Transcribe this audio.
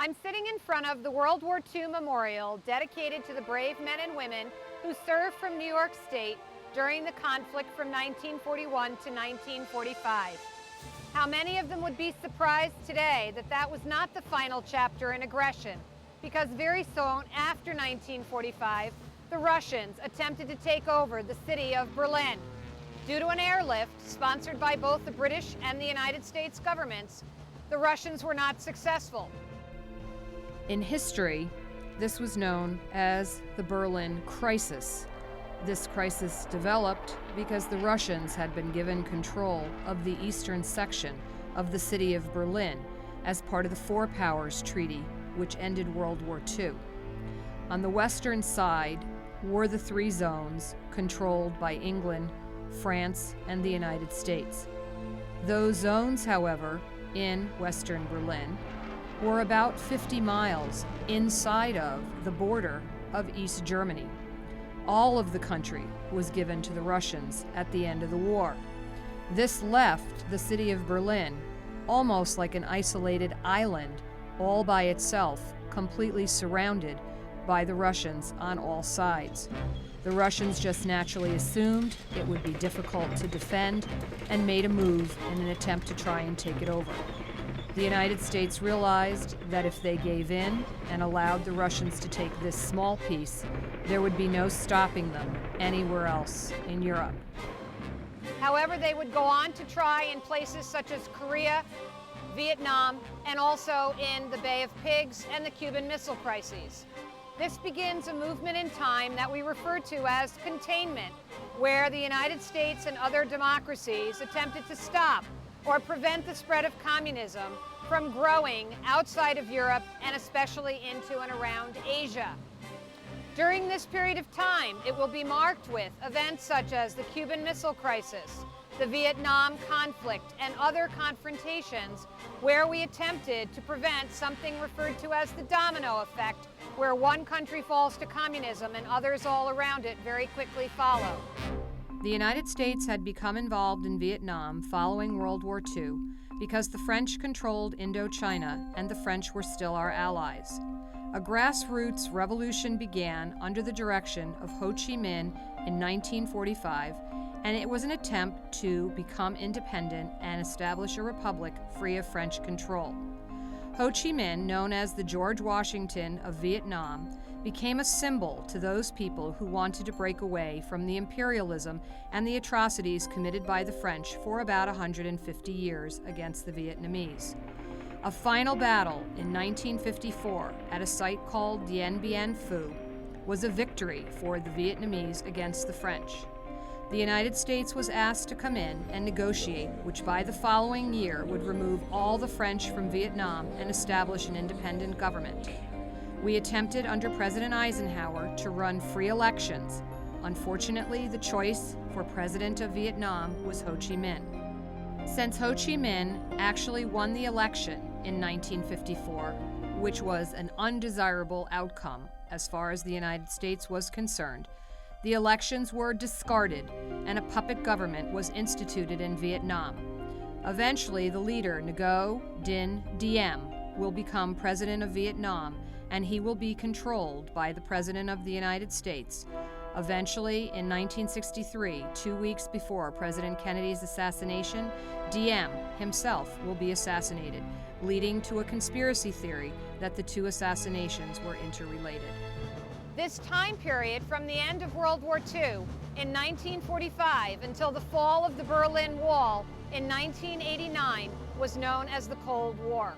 I'm sitting in front of the World War II memorial dedicated to the brave men and women who served from New York State during the conflict from 1941 to 1945. How many of them would be surprised today that that was not the final chapter in aggression, because very soon after 1945, the Russians attempted to take over the city of Berlin. Due to an airlift sponsored by both the British and the United States governments, the Russians were not successful. In history, this was known as the Berlin crisis. This crisis developed because the Russians had been given control of the eastern section of the city of Berlin as part of the Four Powers Treaty, which ended World War II. On the western side were the three zones controlled by England, France, and the United States. Those zones, however, in western Berlin, were about 50 miles inside of the border of East Germany. All of the country was given to the Russians at the end of the war. This left the city of Berlin almost like an isolated island, all by itself, completely surrounded by the Russians on all sides. The Russians just naturally assumed it would be difficult to defend and made a move in an attempt to try and take it over. The United States realized that if they gave in and allowed the Russians to take this small piece, there would be no stopping them anywhere else in Europe. However, they would go on to try in places such as Korea, Vietnam, and also in the Bay of Pigs and the Cuban Missile Crises. This begins a movement in time that we refer to as containment, where the United States and other democracies attempted to stop or prevent the spread of communism from growing outside of Europe and especially into and around Asia. During this period of time, it will be marked with events such as the Cuban Missile Crisis, the Vietnam conflict, and other confrontations where we attempted to prevent something referred to as the domino effect, where one country falls to communism and others all around it very quickly follow. The United States had become involved in Vietnam following World War II because the French controlled Indochina and the French were still our allies. A grassroots revolution began under the direction of Ho Chi Minh in 1945, and it was an attempt to become independent and establish a republic free of French control. Ho Chi Minh, known as the George Washington of Vietnam, became a symbol to those people who wanted to break away from the imperialism and the atrocities committed by the French for about 150 years against the Vietnamese. A final battle in 1954 at a site called Dien Bien Phu was a victory for the Vietnamese against the French. The United States was asked to come in and negotiate, which by the following year would remove all the French from Vietnam and establish an independent government. We attempted under President Eisenhower to run free elections. Unfortunately, the choice for president of Vietnam was Ho Chi Minh. Since Ho Chi Minh actually won the election in 1954, which was an undesirable outcome as far as the United States was concerned, the elections were discarded and a puppet government was instituted in Vietnam. Eventually, the leader, Ngo Dinh Diem, will become president of Vietnam, and he will be controlled by the President of the United States. Eventually, in 1963, 2 weeks before President Kennedy's assassination, Diem himself will be assassinated, leading to a conspiracy theory that the two assassinations were interrelated. This time period from the end of World War II in 1945 until the fall of the Berlin Wall in 1989 was known as the Cold War.